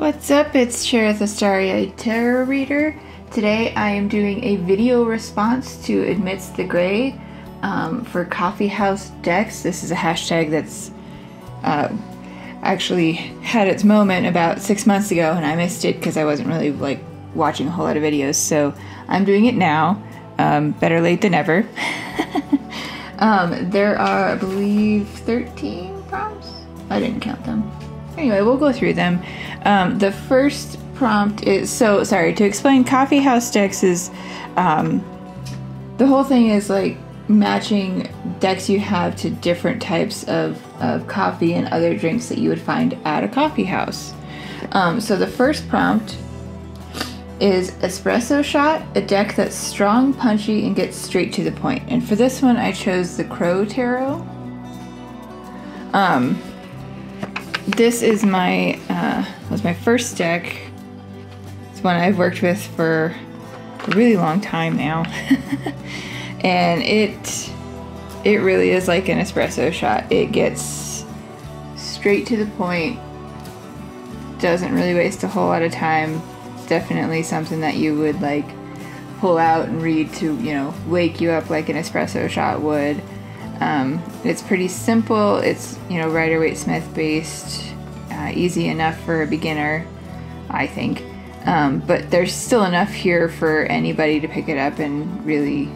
What's up? It's Cher the Starry-Eyed Tarot Reader. Today I am doing a video response to Amidst the Gray for Coffee House decks. This is a hashtag that's actually had its moment about 6 months ago, and I missed it because I wasn't really like watching a whole lot of videos, so I'm doing it now. Better late than never. There are, I believe, 13 prompts? I didn't count them. Anyway, we'll go through them. The first prompt is, to explain, Coffee House decks is, the whole thing is like matching decks you have to different types of coffee and other drinks that you would find at a coffee house. So the first prompt is Espresso Shot, a deck that's strong, punchy, and gets straight to the point. And for this one, I chose the Crow Tarot. This is my was my first deck. It's one I've worked with for a really long time now, and it really is like an espresso shot. It gets straight to the point. Doesn't really waste a whole lot of time. Definitely something that you would like pull out and read to, you know, wake you up like an espresso shot would. It's pretty simple. It's, you know, Rider-Waite-Smith based, easy enough for a beginner, I think. But there's still enough here for anybody to pick it up and really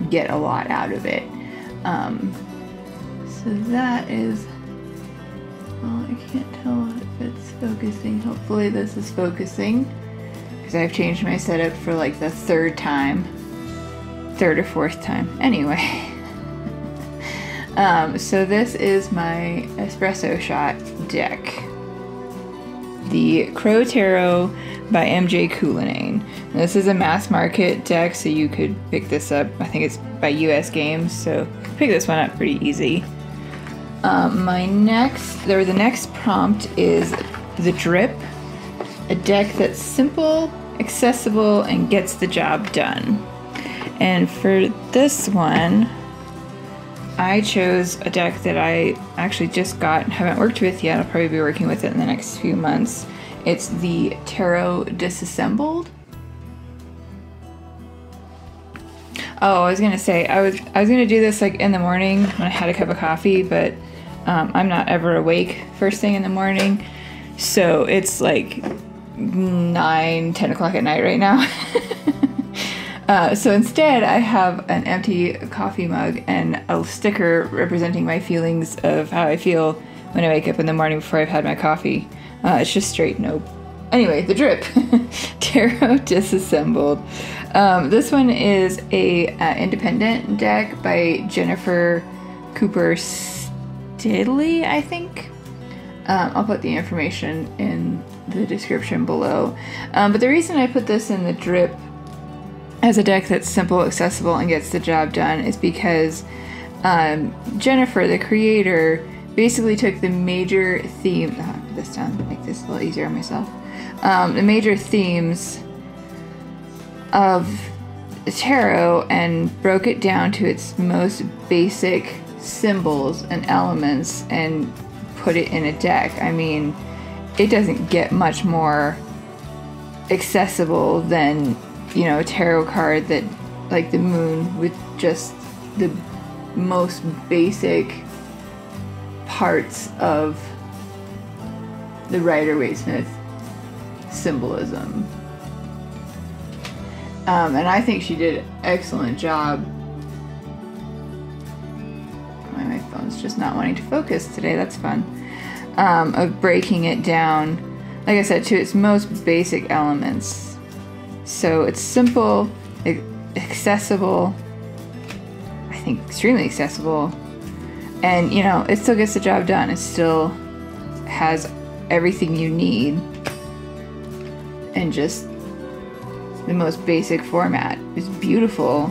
get a lot out of it. So that is, well, I can't tell if it's focusing. Hopefully this is focusing, because I've changed my setup for like the third or fourth time. Anyway. So this is my espresso shot deck. The Crow Tarot by MJ Cullinane. This is a mass market deck, so you could pick this up. I think it's by US Games, so pick this one up pretty easy. The next prompt is the Drip, a deck that's simple, accessible, and gets the job done. And for this one, I chose a deck that I actually just got and haven't worked with yet. I'll probably be working with it in the next few months. It's the Tarot Disassembled. Oh, I was gonna say, I was gonna do this like in the morning when I had a cup of coffee, but I'm not ever awake first thing in the morning. So it's like 9, 10 o'clock at night right now. So instead, I have an empty coffee mug and a sticker representing my feelings of how I feel when I wake up in the morning before I've had my coffee. It's just straight nope. Anyway, the Drip, Tarot Disassembled. This one is a independent deck by Jennifer Cooper-Steidley, I think. I'll put the information in the description below. But the reason I put this in the Drip as a deck that's simple, accessible, and gets the job done is because Jennifer, the creator, basically took the major theme. I'll put this down to make this a little easier on myself. The major themes of tarot and broke it down to its most basic symbols and elements and put it in a deck. I mean, it doesn't get much more accessible than, you know, a tarot card that, like the moon, with just the most basic parts of the Rider-Waite-Smith symbolism. And I think she did an excellent job. My phone's just not wanting to focus today, that's fun. Of breaking it down, like I said, to its most basic elements. So it's simple, accessible, I think extremely accessible, and, you know, it still gets the job done. It still has everything you need in just the most basic format. It's beautiful.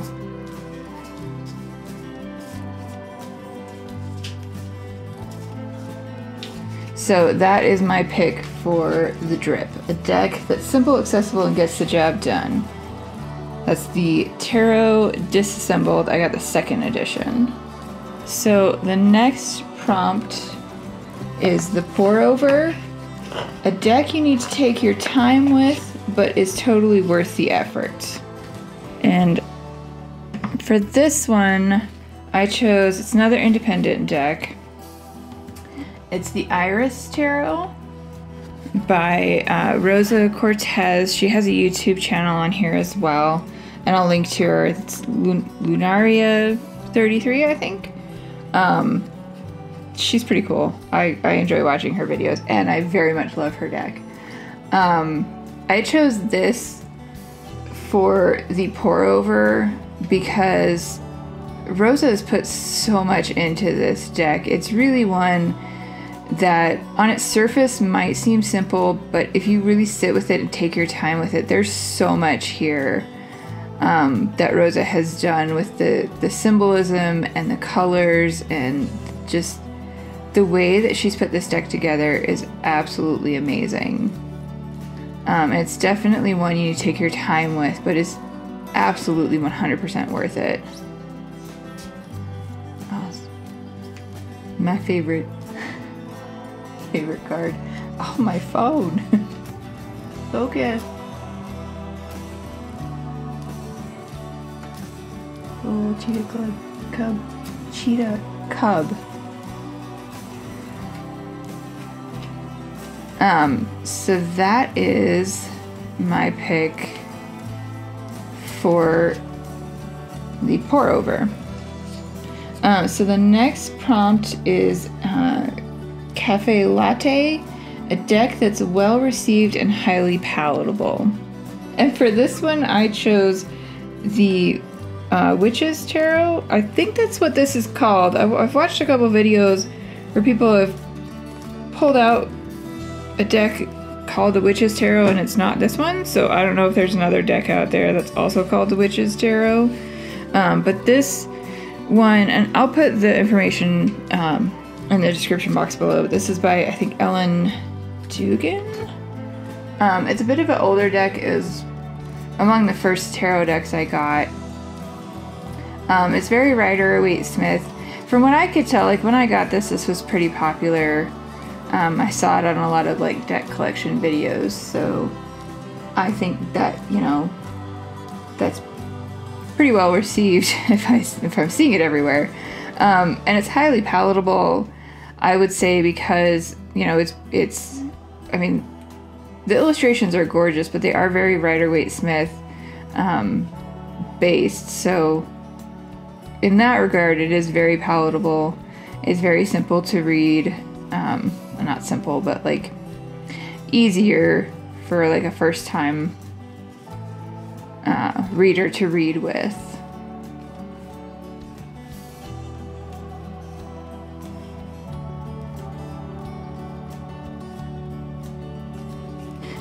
So that is my pick for the Drip, a deck that's simple, accessible, and gets the job done. That's the Tarot Disassembled. I got the 2nd edition. So the next prompt is the Pour-Over, a deck you need to take your time with, but is totally worth the effort. And for this one, I chose, it's another independent deck. It's the Eyeris Tarot by Rosa Cortes. She has a YouTube channel on here as well, and I'll link to her. It's Lunaria33, I think. She's pretty cool. I enjoy watching her videos, and I very much love her deck. I chose this for the pour-over because Rosa has put so much into this deck. It's really one that on its surface might seem simple, but if you really sit with it and take your time with it, there's so much here that Rosa has done with the symbolism and the colors, and just the way that she's put this deck together is absolutely amazing. It's definitely one you need to take your time with, but it's absolutely 100% worth it. Oh, my favorite card. Oh, my phone. Focus. Oh, cheetah cub. So that is my pick for the pour over. So the next prompt is CAFE LATTE, a deck that's well received and highly palatable. And for this one, I chose the Witch's Tarot. I think that's what this is called. I've watched a couple videos where people have pulled out a deck called the Witch's Tarot, and it's not this one, so I don't know if there's another deck out there that's also called the Witch's Tarot. But this one, and I'll put the information in the description box below. This is by, I think, Ellen Dugan. It's a bit of an older deck. It was among the first tarot decks I got. It's very Rider-Waite-Smith. From what I could tell, like when I got this was pretty popular. I saw it on a lot of like deck collection videos, so I think that, you know, that's pretty well received if I'm seeing it everywhere. And it's highly palatable, I would say, because, you know, it's I mean, the illustrations are gorgeous, but they are very Rider-Waite-Smith based, so in that regard it is very palatable. It's very simple to read. Not simple, but like easier for like a first time reader to read with.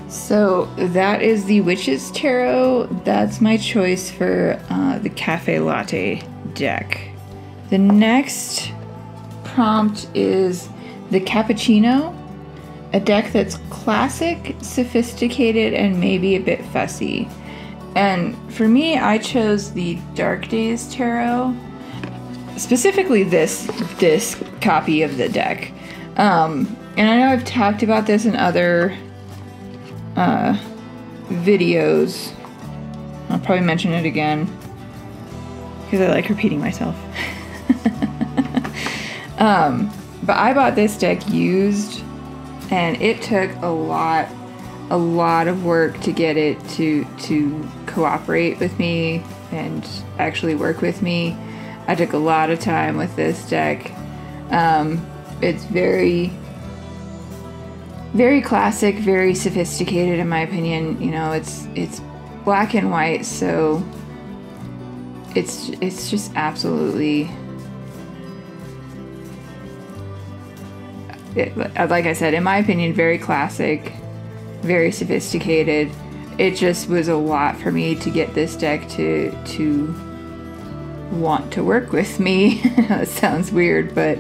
So that is the Witch's Tarot. That's my choice for the CAFE LATTE deck. The next prompt is the CAPPUCCINO, a deck that's classic, sophisticated, and maybe a bit fussy. And for me, I chose the Dark Days Tarot, specifically this copy of the deck. And I know I've talked about this in other videos. I'll probably mention it again because I like repeating myself. But I bought this deck used, and it took a lot of work to get it to cooperate with me and actually work with me. I took a lot of time with this deck. It's very, very classic, very sophisticated in my opinion. You know, it's black and white, so it's just absolutely, like I said, in my opinion, very classic, very sophisticated. It just was a lot for me to get this deck to want to work with me. That sounds weird, but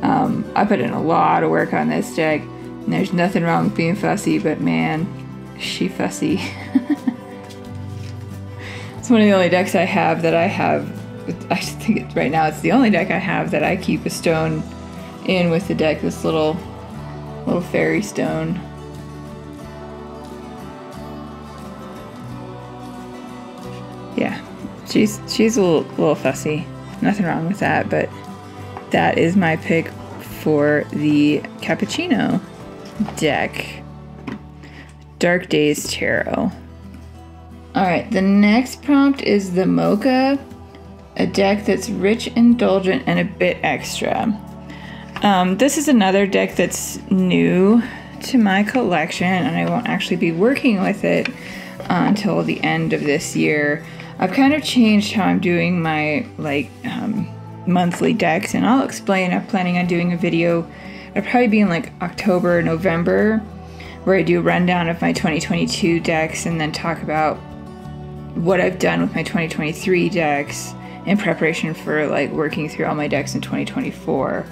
I put in a lot of work on this deck, and there's nothing wrong with being fussy, but man, she fussy. It's one of the only decks I have that I think right now it's the only deck I have that I keep a stone in with the deck. This little little fairy stone. Yeah, she's a little fussy. Nothing wrong with that, but that is my pick for the CAPPUCCINO deck. Dark Days Tarot. Alright, the next prompt is the MOCHA, a deck that's rich, indulgent, and a bit extra. This is another deck that's new to my collection, and I won't actually be working with it until the end of this year. I've kind of changed how I'm doing my monthly decks, and I'll explain. I'm planning on doing a video. It'll probably be in like October, November, where I do a rundown of my 2022 decks and then talk about what I've done with my 2023 decks in preparation for like working through all my decks in 2024.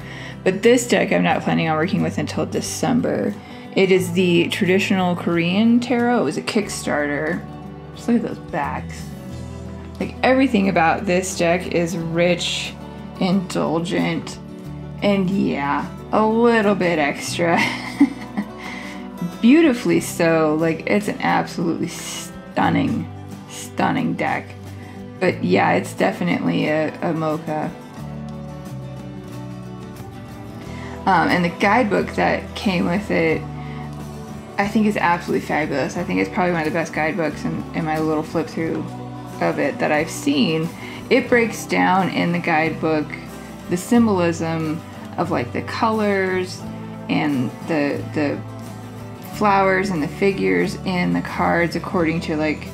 But this deck I'm not planning on working with until December. It is the traditional Korean tarot. It was a Kickstarter. Just look at those backs. Like everything about this deck is rich, indulgent, and yeah, a little bit extra. Beautifully so. Like it's an absolutely stunning deck. But yeah, it's definitely a MOCHA. And the guidebook that came with it, I think is absolutely fabulous. I think it's probably one of the best guidebooks in my little flip through of it that I've seen. It breaks down in the guidebook the symbolism of like the colors and the flowers and the figures in the cards according to like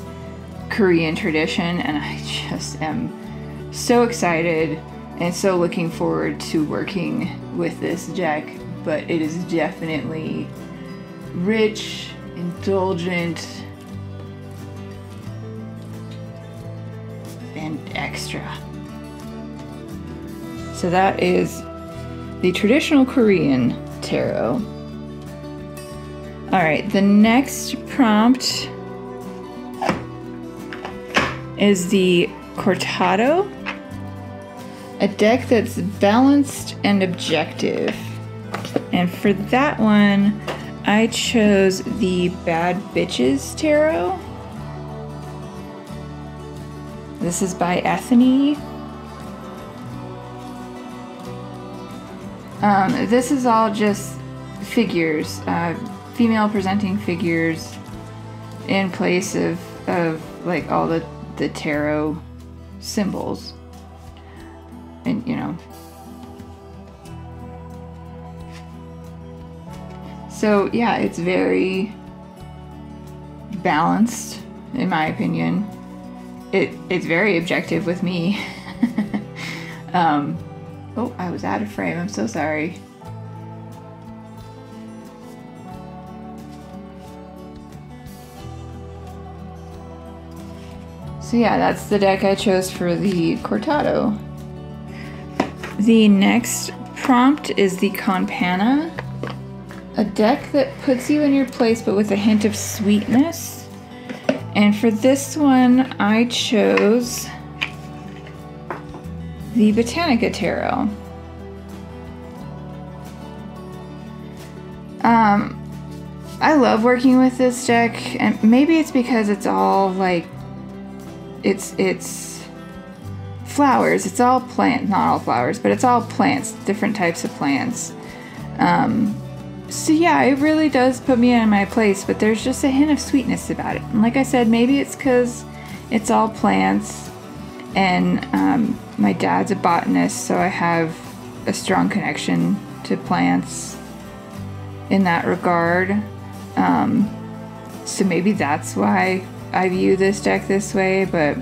Korean tradition, and I just am so excited and so looking forward to working with this deck. But it is definitely rich, indulgent, and extra. So that is the traditional Korean tarot. Alright, the next prompt is the CORTADO, a deck that's balanced and objective. And for that one, I chose the Bad Bitches Tarot. This is by Ethany. This is all just figures, female presenting figures in place of like all the tarot symbols. And you know, so yeah, it's very balanced in my opinion. It's very objective with me. Oh, I was out of frame. I'm so sorry. So yeah, that's the deck I chose for the CORTADO. The next prompt is the CON PANNA, a deck that puts you in your place but with a hint of sweetness. And for this one, I chose the Botanica Tarot. I love working with this deck, and maybe it's because it's all like it's flowers. It's all plants, not all flowers, but it's all plants, different types of plants. So yeah, it really does put me in my place, but there's just a hint of sweetness about it. And like I said, maybe it's because it's all plants, and my dad's a botanist, so I have a strong connection to plants in that regard. So maybe that's why I view this deck this way, but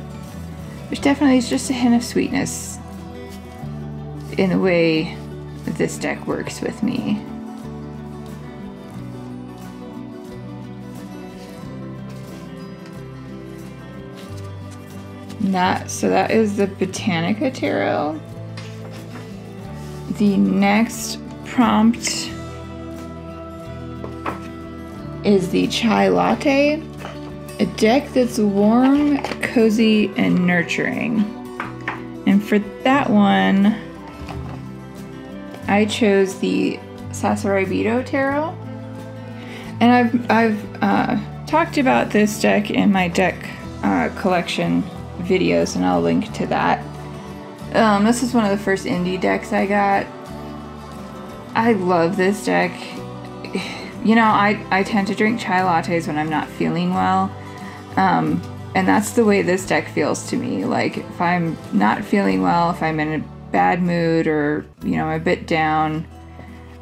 there's definitely just a hint of sweetness in the way that this deck works with me. So that is the Botanica Tarot. The next prompt is the CHAI LATTE, a deck that's warm, cozy, and nurturing. And for that one, I chose the Sasuraibito Tarot. And I've talked about this deck in my deck collection videos, and I'll link to that. This is one of the first indie decks I got. I love this deck. You know, I tend to drink chai lattes when I'm not feeling well. And that's the way this deck feels to me. Like, if I'm not feeling well, if I'm in a bad mood, or, you know, I'm a bit down,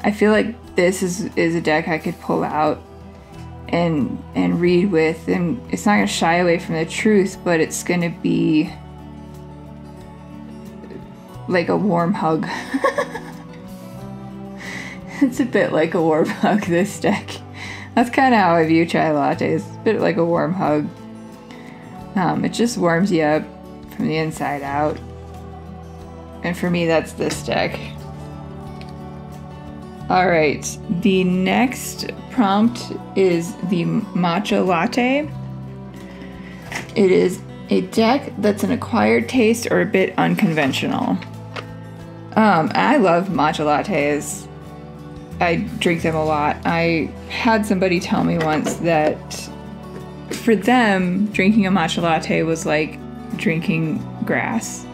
I feel like this is a deck I could pull out and read with. And it's not going to shy away from the truth, but it's going to be like a warm hug. It's a bit like a warm hug, this deck. That's kind of how I view chai lattes. A bit like a warm hug. It just warms you up from the inside out. And for me, that's this deck. Alright, the next prompt is the Matcha Latte. It is a deck that's an acquired taste or a bit unconventional. I love matcha lattes. I drink them a lot. I had somebody tell me once that for them, drinking a matcha latte was like drinking grass.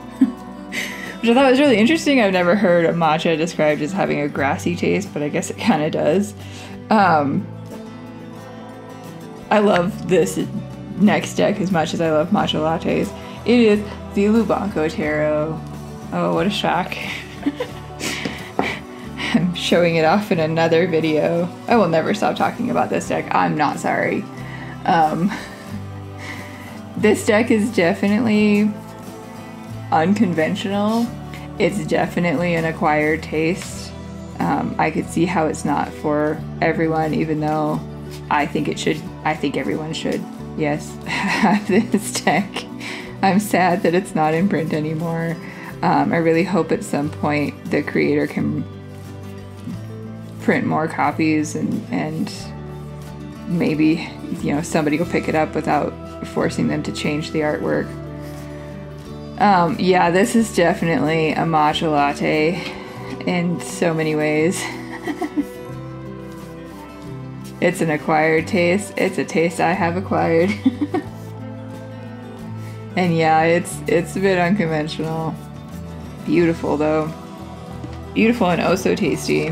Which I thought was really interesting. I've never heard a matcha described as having a grassy taste, but I guess it kind of does. I love this next deck as much as I love matcha lattes. It is the Lubanko Tarot. Oh, what a shock. I'm showing it off in another video. I will never stop talking about this deck. I'm not sorry. This deck is definitely unconventional. It's definitely an acquired taste. I could see how it's not for everyone, even though I think it should. I think everyone should, yes, have this deck. I'm sad that it's not in print anymore. I really hope at some point the creator can print more copies, and maybe, you know, somebody will pick it up without forcing them to change the artwork. Yeah, this is definitely a matcha latte in so many ways. It's an acquired taste. It's a taste I have acquired. And yeah, it's a bit unconventional. Beautiful though. Beautiful and oh so tasty.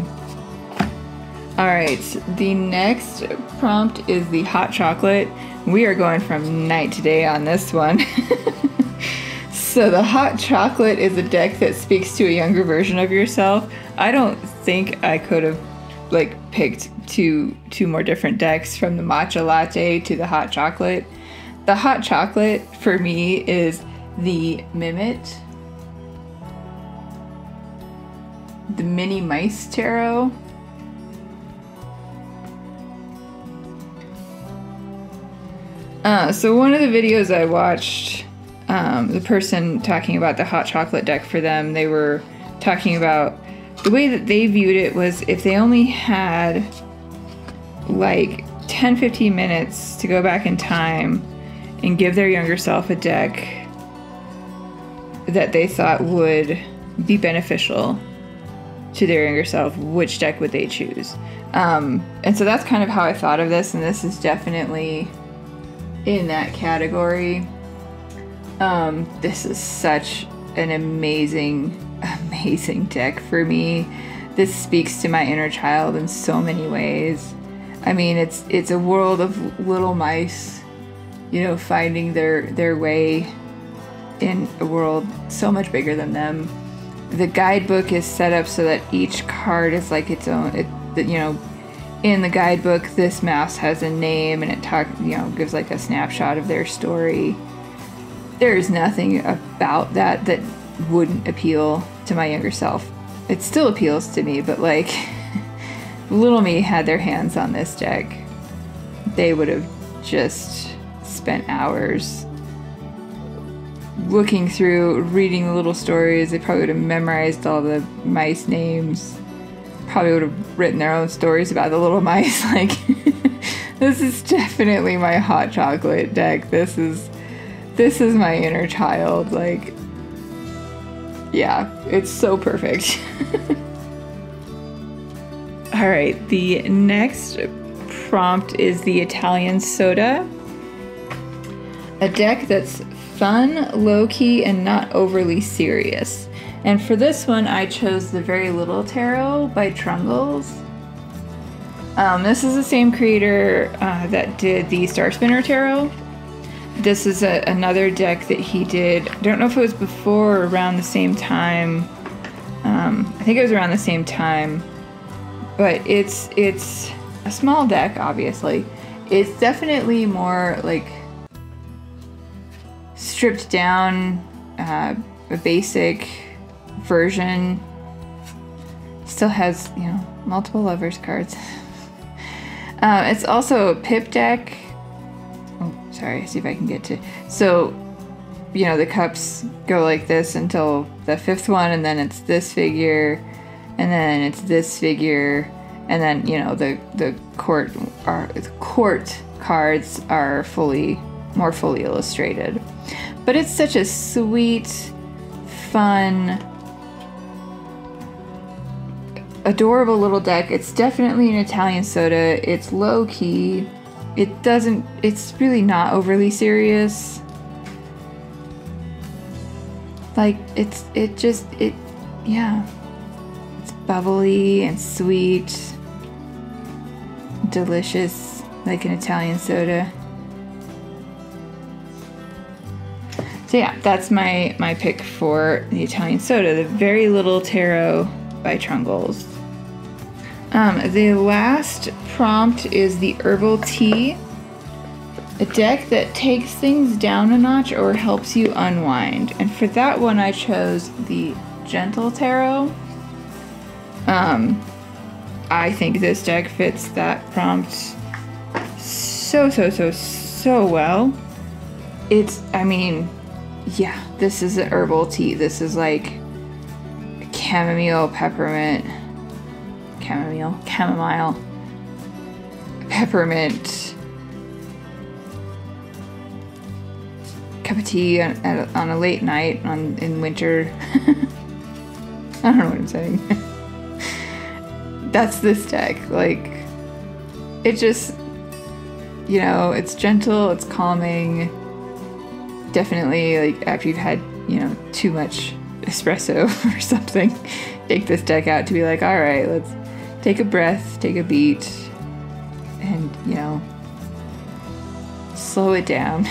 Alright, the next prompt is the hot chocolate. We are going from night to day on this one. So the hot chocolate is a deck that speaks to a younger version of yourself. I don't think I could have like picked two more different decks, from the matcha latte to the hot chocolate. The hot chocolate for me is the MIMIT, the Mini Mice Tarot. So one of the videos I watched, the person talking about the hot chocolate deck for them, they were talking about the way that they viewed it was if they only had like 10-15 minutes to go back in time and give their younger self a deck that they thought would be beneficial to their younger self, which deck would they choose? And so that's kind of how I thought of this, and this is definitely in that category. This is such an amazing deck for me. This speaks to my inner child in so many ways. I mean, it's a world of little mice, you know, finding their way in a world so much bigger than them. The guidebook is set up so that each card is like its own. You know, in the guidebook, this mouse has a name, and it gives like a snapshot of their story. There's nothing about that wouldn't appeal to my younger self. It still appeals to me, but like, little me had their hands on this deck, they would have just spent hours looking through, reading the little stories. They probably would have memorized all the mice names. Probably would have written their own stories about the little mice. Like, this is definitely my hot chocolate deck. This is my inner child. Like, yeah, it's so perfect. All right, the next prompt is the Italian Soda, a deck that's fun, low-key, and not overly serious. And for this one, I chose the Very Little Tarot by Trungles. This is the same creator that did the Star Spinner Tarot. This is another deck that he did. I don't know if it was before or around the same time. I think it was around the same time. But it's a small deck, obviously. It's definitely more like stripped down, a basic version. Still has, you know, multiple lovers cards. It's also a pip deck. Oh, sorry, see if I can get to. So, you know, the cups go like this until the fifth one, and then it's this figure, and then it's this figure, and then, you know, the court cards are more fully illustrated. But it's such a sweet, fun, adorable little deck. It's definitely an Italian Soda. It's low key. It's really not overly serious. Like, yeah. It's bubbly and sweet, delicious, like an Italian soda. So yeah, that's my pick for the Italian Soda, the Very Little Tarot by Trungles. The last prompt is the Herbal Tea, a deck that takes things down a notch or helps you unwind. And for that one, I chose the Gentle Tarot. I think this deck fits that prompt so well. I mean, yeah, this is an herbal tea. This is like chamomile, peppermint, chamomile, peppermint, cup of tea on a late night in winter. I don't know what I'm saying. That's this deck. Like, it just, you know, it's gentle, it's calming. Definitely, like, after you've had, you know, too much espresso or something, take this deck out to be like, all right, let's take a breath, take a beat, and, you know, slow it down.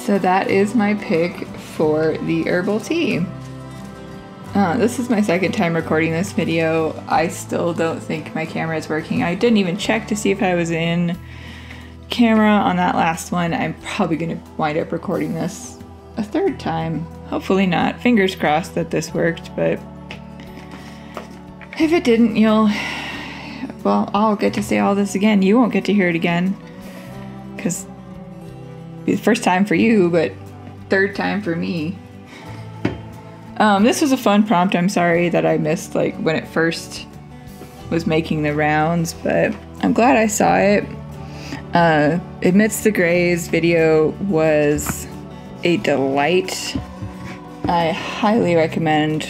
So that is my pick for the herbal tea. This is my second time recording this video. I still don't think my camera is working. I didn't even check to see if I was in camera on that last one. I'm probably going to wind up recording this a third time. Hopefully not. Fingers crossed that this worked, but if it didn't, well, I'll get to say all this again. You won't get to hear it again, because it'll be the first time for you, but third time for me. This was a fun prompt. I'm sorry that I missed, like, when it first was making the rounds, but I'm glad I saw it. Amidst the Grays video was a delight. I highly recommend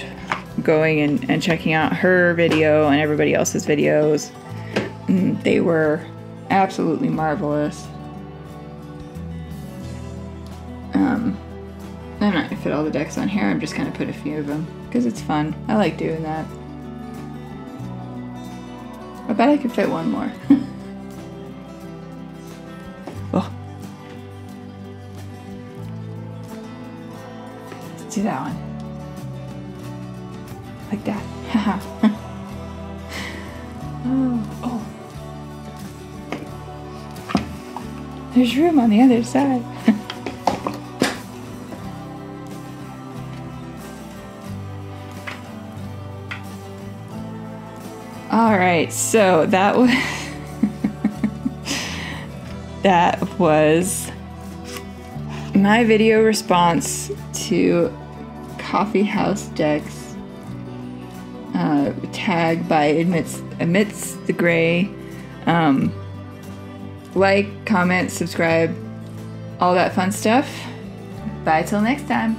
going and checking out her video and everybody else's videos. They were absolutely marvelous. I'm not gonna fit all the decks on here. I'm just gonna put a few of them because it's fun. I like doing that. I bet I could fit one more. Oh. Let's do that one. Like that. Oh. There's room on the other side. Alright, so that was my video response to Coffee House decks, tagged by Amidst the Gray. Like, comment, subscribe, all that fun stuff. Bye till next time.